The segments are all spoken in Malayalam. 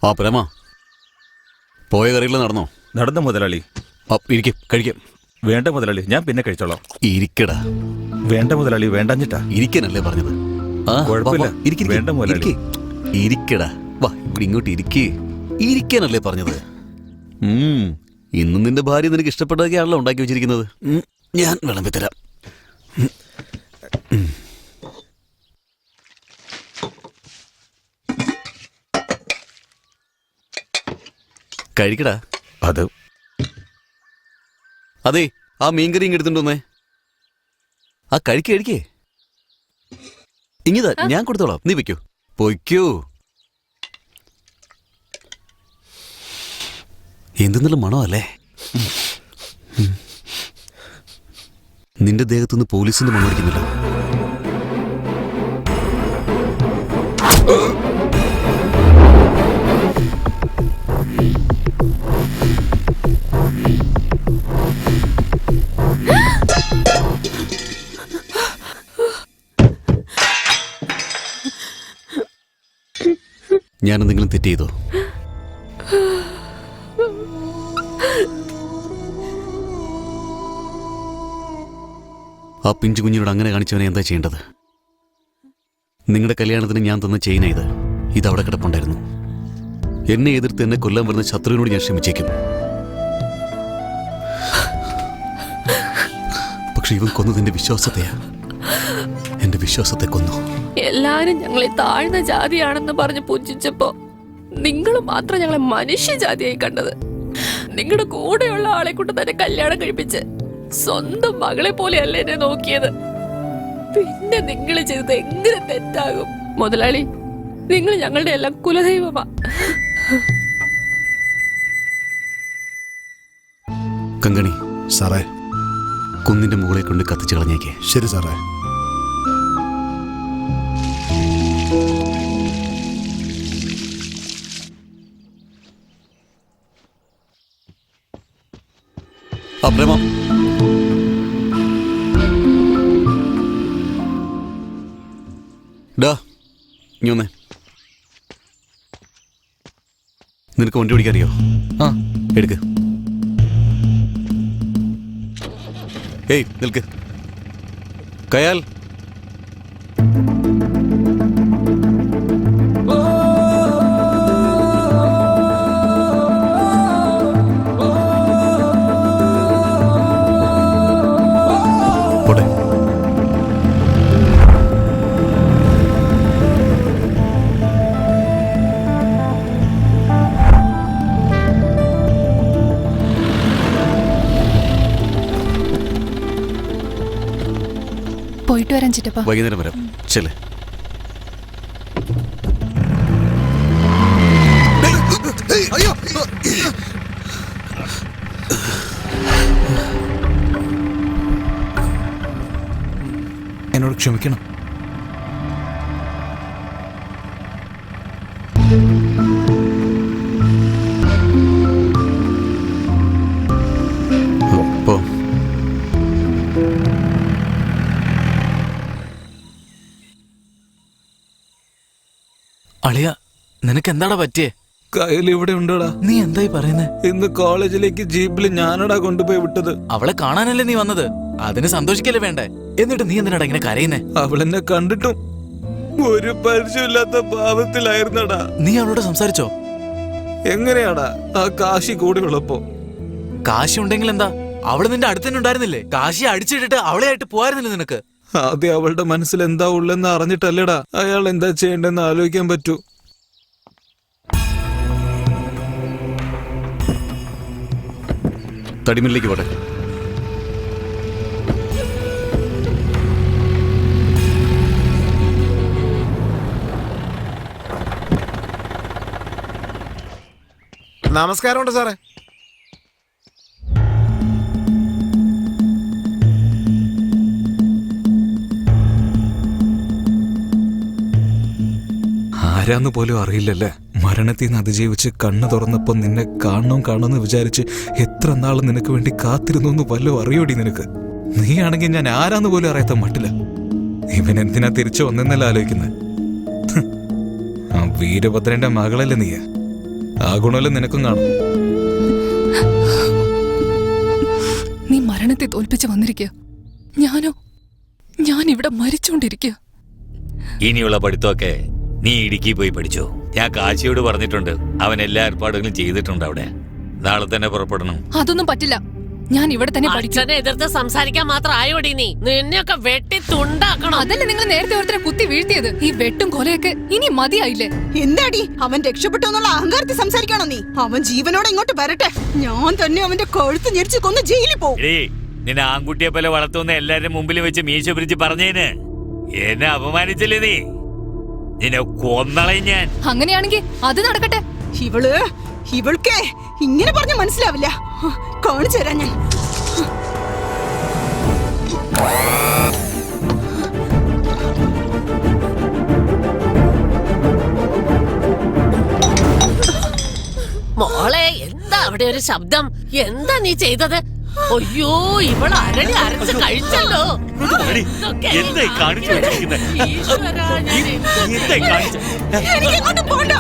ആ പ്രേമ, പോയ കറിയിൽ നടന്നോ? നടന്ന മുതലാളി. ഇരിക്കും, കഴിക്കാം. വേണ്ട മുതലാളി, ഞാൻ പിന്നെ കഴിച്ചോളാം. ഇരിക്കടാ. വേണ്ട മുതലാളി, വേണ്ടാഞ്ഞിട്ടാ. ഇരിക്കാനല്ലേ പറഞ്ഞത്? കുഴപ്പമില്ല, വേണ്ട മുതലാളി. ഇരിക്കടാ, വാ ഇവിടെ ഇങ്ങോട്ട് ഇരിക്കേ. ഇരിക്കാനല്ലേ പറഞ്ഞത്? ഇന്നും നിന്റെ ഭാര്യ നിനക്ക് ഇഷ്ടപ്പെട്ടതൊക്കെയാണല്ലോ ഉണ്ടാക്കി വെച്ചിരിക്കുന്നത്. ഞാൻ വിളമ്പി തരാം. കഴിക്കടാ. അതെ, ആ മീൻകറി ഇങ്ങ് എടുത്തുണ്ടോന്നേ. ആ കഴിക്കേ. ഇങ്ങിതാ, ഞാൻ കൊടുത്തോളാം, നീ വെക്കോ. പൊയ്ക്കോ. എന്തെന്നുള്ള മണമല്ലേ നിന്റെ ദേഹത്തുനിന്ന്? പോലീസിന്റെ മണം അടിക്കുന്നില്ല. ഞാൻ എന്തെങ്കിലും തെറ്റ് ചെയ്തോ? ആ പിഞ്ചു കുഞ്ഞിനോട് അങ്ങനെ കാണിച്ചവനെ എന്താ ചെയ്യേണ്ടത്? നിങ്ങളുടെ കല്യാണത്തിന് ഞാൻ തന്ന ചെയിന ഇത് അവിടെ കിടപ്പുണ്ടായിരുന്നു. എന്നെ എതിർത്ത് എന്നെ കൊല്ലാൻ വരുന്ന ശത്രുവിനോട് ഞാൻ ക്ഷമിച്ചേക്കും. പക്ഷെ ഇവൻ കൊന്നത് എന്റെ വിശ്വാസത്തെയാ. എന്റെ വിശ്വാസത്തെ കൊന്നു. എല്ലാരും ഞങ്ങളെ താഴ്ന്ന ജാതിയാണെന്ന് പറഞ്ഞ് പൂജിച്ചപ്പോ നിങ്ങൾ മാത്രം ഞങ്ങളെ മനുഷ്യജാതിയായി കണ്ടത്. നിങ്ങളുടെ കൂടെയുള്ള ആളെ കൊണ്ട് തന്നെ കല്യാണം കഴിപ്പിച്ച് സ്വന്തം മകളെ പോലെയല്ലേ എന്നെ നോക്കിയത്. പിന്നെ നിങ്ങൾ ചെയ്തത് എങ്ങനെ തെറ്റാകും? മുതലാളി, നിങ്ങൾ ഞങ്ങളുടെ എല്ലാം കുലദൈവമാ. കങ്കണി സാറേ, കുന്നിന്റെ മുകളിൽ കൊണ്ട് കത്തിച്ചു കളഞ്ഞേക്കേ. ശരി സാറേ. ആ പ്രേമ, ഡാ ഇനി ഒന്നേ. നിനക്ക് വണ്ടി ഓടിക്കാൻ അറിയോ? ആ, എടുക്ക്. ഏയ് നിൽക്ക്. കയാൽ, പോട്ടെ. പോയിട്ട് വരാൻ ചിറ്റപ്പ. വൈകുന്നേരം വരാം. ചെല്ലേ. എന്നോട് ക്ഷമിക്കണം. പോ. അളിയ, നിനക്ക് എന്താടാ പറ്റിയേ? കയ്യിൽ ഇവിടെ ഉണ്ടോടാ? നീ എന്തായി പറയുന്നേ? ഇന്ന് കോളേജിലേക്ക് ജീപ്പിൽ ഞാനടാ കൊണ്ടുപോയി വിട്ടത്. അവളെ കാണാനല്ലേ നീ വന്നത്? അതിന് സന്തോഷിക്കല്ലേ വേണ്ടേ? എന്നിട്ട് നീ എന്തിനാടാ ഇങ്ങനെ കരയുന്നേ? അവളെന്നെ കണ്ടിട്ടും ഒരു പരിചയമില്ലാത്ത ഭാവത്തിലായിരുന്നടാ. നീ അവളോട് സംസാരിച്ചോ? എങ്ങനെയാടാ ആ കാശി കൂടെ ഉള്ളപ്പോ? കാശി ഉണ്ടെങ്കിൽ എന്താ? അവള് നിന്റെ അടുത്ത് തന്നെ ഉണ്ടായിരുന്നില്ലേ? കാശി അടിച്ചിട്ടിട്ട് അവളെ ആയിട്ട് പോയിരുന്നില്ല നിനക്ക്? ആദ്യം അവളുടെ മനസ്സിൽ എന്താ ഉള്ളെന്ന് അറിഞ്ഞിട്ടല്ലേടാ അയാൾ എന്താ ചെയ്യണ്ടെന്ന് ആലോചിക്കാൻ പറ്റൂ. തടിമില്ലേക്ക് പോട്ടെ. നമസ്കാരമുണ്ട് സാറേ. ആരാന്ന് പോലും അറിയില്ലല്ലേ. മരണത്തിൽ നിന്ന് അതിജീവിച്ച് കണ്ണു തുറന്നപ്പോ നിന്നെ കാണണമെന്ന് വിചാരിച്ച് എത്ര നാൾ നിനക്ക് വേണ്ടി കാത്തിരുന്നു എന്ന് വല്ലതും അറിയോടി നിനക്ക്? നീയാണെങ്കിൽ ഞാൻ ആരാന്ന് പോലും അറിയാത്ത മട്ടില്ല. ഇവൻ എന്തിനാ തിരിച്ചു വന്നെന്നല്ല ആലോചിക്കുന്നത്. ആ വീരഭദ്രന്റെ മകളല്ലേ നീ? ആ ഗുണമെല്ലാം നിനക്കും കാണും. നീ മരണത്തെ തോൽപ്പിച്ച് വന്നിരിക്കുക, ഞാൻ ഇവിടെ മരിച്ചുകൊണ്ടിരിക്കുക. ഇനിയുള്ള പഠിത്തമൊക്കെ നീ ഇടുക്കി പോയി പഠിച്ചോ. ഞാൻ കാശിയോട് പറഞ്ഞിട്ടുണ്ട്, അവൻ എല്ലാ ഏർപ്പാടുകളും ചെയ്തിട്ടുണ്ട് അവിടെ. നാളെ തന്നെ പുറപ്പെടണം. അതൊന്നും പറ്റില്ല, ഞാൻ ഇവിടെ തന്നെ പഠിക്കും. അച്ഛനെ എതിർത്ത് സംസാരിക്കാൻ മാത്രം ആയോടി നീ? നിന്നെയൊക്കെ വെട്ടി തുണ്ടാക്കണം. അതല്ലേ നിങ്ങൾ നേരത്തെ ഓരോരുത്തരെ കുത്തി വീഴ്ത്തിയത്? ഈ വെട്ടും കൊലയൊക്കെ ഇനി മതിയായില്ലേ? എന്താടി അവൻ രക്ഷപ്പെട്ടു എന്നുള്ള അഹങ്കാരത്തിൽ സംസാരിക്കണോ നീ? അവൻ ജീവനോടെ ഇങ്ങോട്ട് വരട്ടെ, ഞാൻ തന്നെ അവന്റെ കഴുത്ത് ഞെരിച്ച് കൊന്ന് ജയിലിൽ പോകും. നിന്നെ ആൺകുട്ടിയെ പോലെ വളർത്തുന്ന എല്ലാരും മുമ്പിൽ വെച്ച് മീശ പിരിച്ച് പറഞ്ഞേന് എന്നെ അപമാനിച്ചില്ലേ നീ? നിന്നെ കൊന്നളയും ഞാൻ. അങ്ങനെയാണെങ്കിൽ അത് നടക്കട്ടെ. ഇവൾക്ക് ഇങ്ങനെ പറഞ്ഞ മനസ്സിലാവില്ല. കാണിച്ചു തരാം ഞാൻ. മോളെ, എന്താ അവിടെ ഒരു ശബ്ദം? എന്താ നീ ചെയ്തത്? അയ്യോ, ഇവൾ അരളി അരച്ച് കഴിച്ചല്ലോ. എന്തായി കാണിച്ചു വെച്ചിരിക്കുന്നെ? എന്തായി കാണിച്ചു? എനിക്കെങ്ങോട്ടും പോണ്ട.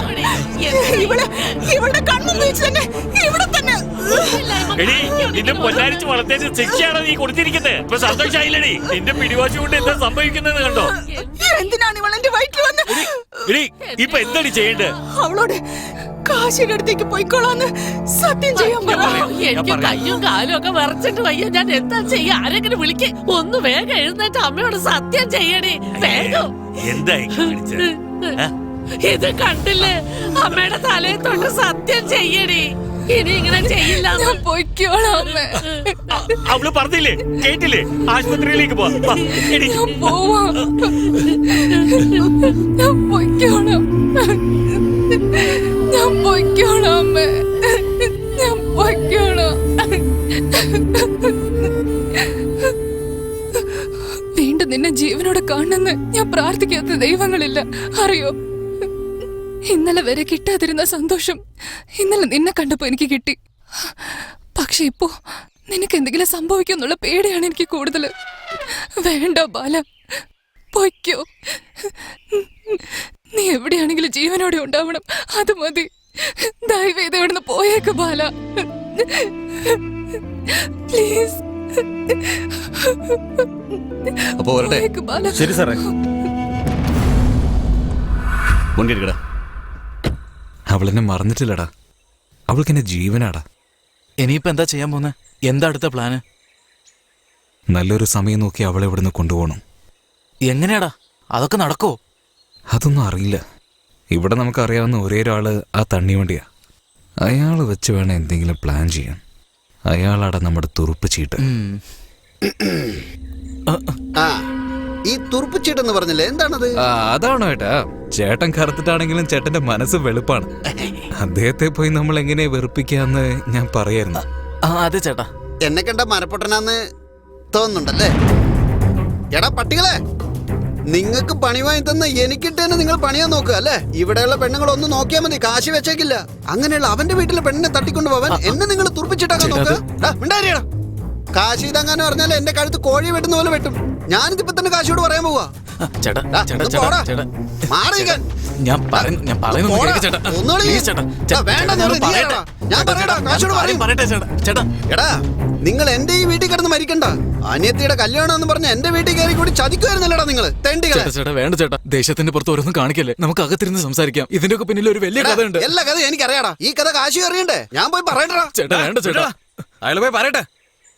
ഇവളുടെ കണ്ണും വീഴ്ച തന്നെ ഇവിടെ തന്നെ. എടീ, നിന്നെ പൊന്നാരിച്ച് വളർത്തേച്ച് ശിക്ഷയാണോ നീ കൊടുത്തിരിക്കുന്നത്? ഇപ്പൊ സന്തോഷായില്ലടി? നിന്റെ പിടിവാശി കൊണ്ട് എന്താ സംഭവിക്കുന്നത് കണ്ടോ? എന്തിനാണ് ഇവൾ എന്റെ വയറ്റിൽ വന്ന്? ഇപ്പൊ എന്താണ് ചെയ്യേണ്ടത്? അവളോട് കാശിയുടെ അടുത്തേക്ക് പോയിക്കോളാന്ന് സത്യം ചെയ്യാൻ പറ. എനിക്ക് കയ്യും കാലും ഒക്കെ വിറച്ചിട്ട് വയ്യ. ഞാൻ എന്താ ചെയ്യാ? ആരെങ്കിലും വിളിക്ക്. ഒന്ന് വേഗം എഴുന്നേറ്റ് അമ്മയോട് സത്യം ചെയ്യണേ, വേഗം. എന്തായി കാണിച്ചത്? ഇത് കണ്ടില്ലേ? അമ്മയുടെ തലയിൽ തൊട്ട് സത്യം ചെയ്യണേ. ഇനി ഇങ്ങനെ ചെയ്യില്ല. പൊയ്ക്കോളാം. അവള് പറഞ്ഞില്ലേ, കേട്ടില്ലേ? ആശുപത്രിയിലേക്ക് പോവാം. വീണ്ടും നിന്നെ ജീവനോടെ കാണുന്നെന്ന് ഞാൻ പ്രാർത്ഥിക്കാത്ത ദൈവങ്ങളില്ല, അറിയോ? ഇന്നലെ വരെ കിട്ടാതിരുന്ന സന്തോഷം ഇന്നലെ നിന്നെ കണ്ടപ്പോ എനിക്ക് കിട്ടി. പക്ഷെ ഇപ്പോ നിനക്ക് എന്തെങ്കിലും സംഭവിക്കുന്നുള്ള പേടിയാണ് എനിക്ക് കൂടുതൽ. വേണ്ട ബാല, പൊയ്ക്കോ. നീ എവിടെയാണെങ്കിലും ജീവനോടെ ഉണ്ടാവണം, അത് മതി. ദയവേത് ഇവിടുന്ന് പോയേക്ക് ബാല, പ്ലീസ്. അപ്പോ വരട്ടെ. ശരി സാറേ. കൊണ്ടിരിക്കടാ. അവളെന്നെ മറന്നിട്ടില്ലടാ, അവൾക്ക് എന്നെ ജീവനാടാ. ഇനിയിപ്പോ എന്താ ചെയ്യാൻ പോന്നെ? എന്താ അടുത്ത പ്ലാന്? നല്ലൊരു സമയം നോക്കി അവളെ ഇവിടുന്ന് കൊണ്ടുപോകണം. എങ്ങനെയാടാ അതൊക്കെ നടക്കോ? അതൊന്നും അറിയില്ല. ഇവിടെ നമുക്കറിയാവുന്ന ഒരേ ഒരാള് ആ തണ്ണിവണ്ടിയാ. അയാൾ വെച്ച് വേണം എന്തെങ്കിലും പ്ലാൻ ചെയ്യാൻ. അയാളാടാ നമ്മുടെ തുറുപ്പ് ചീട്ട്. ഈ തുറുപ്പുചീട്ടെന്ന് പറഞ്ഞില്ലേ, എന്താണത്? അതാണോ ഏട്ടാ? ചേട്ടൻ കറുത്തിട്ടാണെങ്കിലും ചേട്ടന്റെ മനസ്സ് വെളുപ്പാണ്. അദ്ദേഹത്തെ പോയി നമ്മൾ എങ്ങനെ വെറുപ്പിക്കാന്ന് ഞാൻ പറയായിരുന്നു. അതെ ചേട്ടാ. എന്നെ കണ്ട മരപ്പൊട്ടനാന്ന് തോന്നുന്നുണ്ടല്ലേ? എടാ പട്ടികളെ, നിങ്ങൾക്ക് പണി വാങ്ങി തന്ന എനിക്കിട്ട് നിങ്ങൾ പണിയാൻ നോക്കുക അല്ലേ? ഇവിടെയുള്ള പെണ്ണുങ്ങളൊന്നും നോക്കിയാൽ മതി, കാശ് വെച്ചേക്കില്ല. അങ്ങനെയുള്ള അവന്റെ വീട്ടിലെ പെണ്ണിനെ തട്ടിക്കൊണ്ട് പോവാൻ എന്നെ നിങ്ങൾ തുറപ്പിച്ചിട്ടാക്കാൻ നോക്കുക. കാശ് ഇതങ്ങനെ പറഞ്ഞാൽ എന്റെ കഴുത്ത് കോഴി വെട്ടുന്ന പോലെ വെട്ടും. ഞാനിതിപ്പോ തന്നെ കാശിയോട് പറയാൻ പോവാ. എടാ, നിങ്ങൾ എന്റെ ഈ വീട്ടിൽ കിടന്ന് മരിക്കണ്ട. അനിയത്തിയുടെ കല്യാണം എന്ന് പറഞ്ഞ എന്റെ വീട്ടിൽ കയറി കൂടി ചതിക്കുമായിരുന്നല്ലേടാ നിങ്ങള് തെണ്ടികളെ. ചേട്ടാ വേണ്ട ചേട്ടാ, ദേശത്തിന്റെ പുറത്ത് ഓരോന്നും കാണിക്കല്ലേ. നമുക്ക് അകത്തിരുന്ന് സംസാരിക്കാം. ഇതിന്റെ ഒക്കെ പിന്നിൽ ഒരു വലിയ കഥ ഉണ്ട്. എല്ലാ കഥ എനിക്കറിയാടാ. ഈ കഥ കാശി അറിയണ്ടേ? ഞാൻ പോയി പറയണ്ടാ. ചേട്ടാ വേണ്ട ചേട്ടാ. അയാൾ പോയി പറയട്ടെ.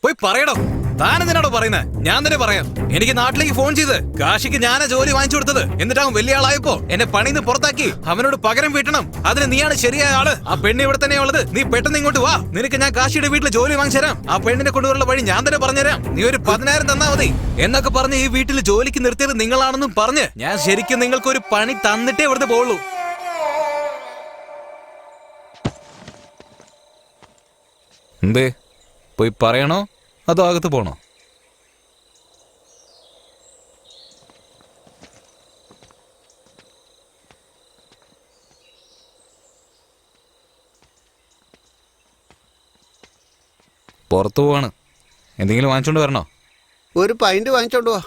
പോയി പറയടോ. താനെന്തിനാടോ പറയുന്നത്? ഞാൻ തന്നെ പറയാം. എനിക്ക് നാട്ടിലേക്ക് ഫോൺ ചെയ്ത് കാശിക്ക് ഞാനാ ജോലി വാങ്ങിച്ചു കൊടുത്തത്. എന്നിട്ടാവും വലിയ ആളായപ്പോ എന്നെ പണിന്ന് പുറത്താക്കി. അവനോട് പകരം വീട്ടണം. അതിന് നീയാണ് ശരിയായ ആള്. ആ പെണ്ണ് ഇവിടെ തന്നെ ഉള്ളത്. നീ പെട്ടെന്ന് ഇങ്ങോട്ട് വാ. നിനക്ക് ഞാൻ കാശിയുടെ വീട്ടിൽ ജോലി വാങ്ങിച്ചു തരാം. ആ പെണ്ണിനെ കൊണ്ടുവരുള്ള വഴി ഞാൻ തന്നെ പറഞ്ഞുതരാം. നീ ഒരു 10,000 തന്നാ മതി എന്നൊക്കെ പറഞ്ഞ് ഈ വീട്ടിൽ ജോലിക്ക് നിർത്തിയത് നിങ്ങളാണെന്നും പറഞ്ഞ് ഞാൻ ശരിക്കും നിങ്ങൾക്കൊരു പണി തന്നിട്ടേ ഇവിടുന്ന് പോവുള്ളൂ. എന്തേ, പോയി പറയണോ അതോ അകത്ത് പോണോ? പുറത്തു പോവാണ്. എന്തെങ്കിലും വാങ്ങിച്ചോണ്ട് വരണോ? ഒരു പൈന്റ് വാങ്ങിച്ചോണ്ട് വാ.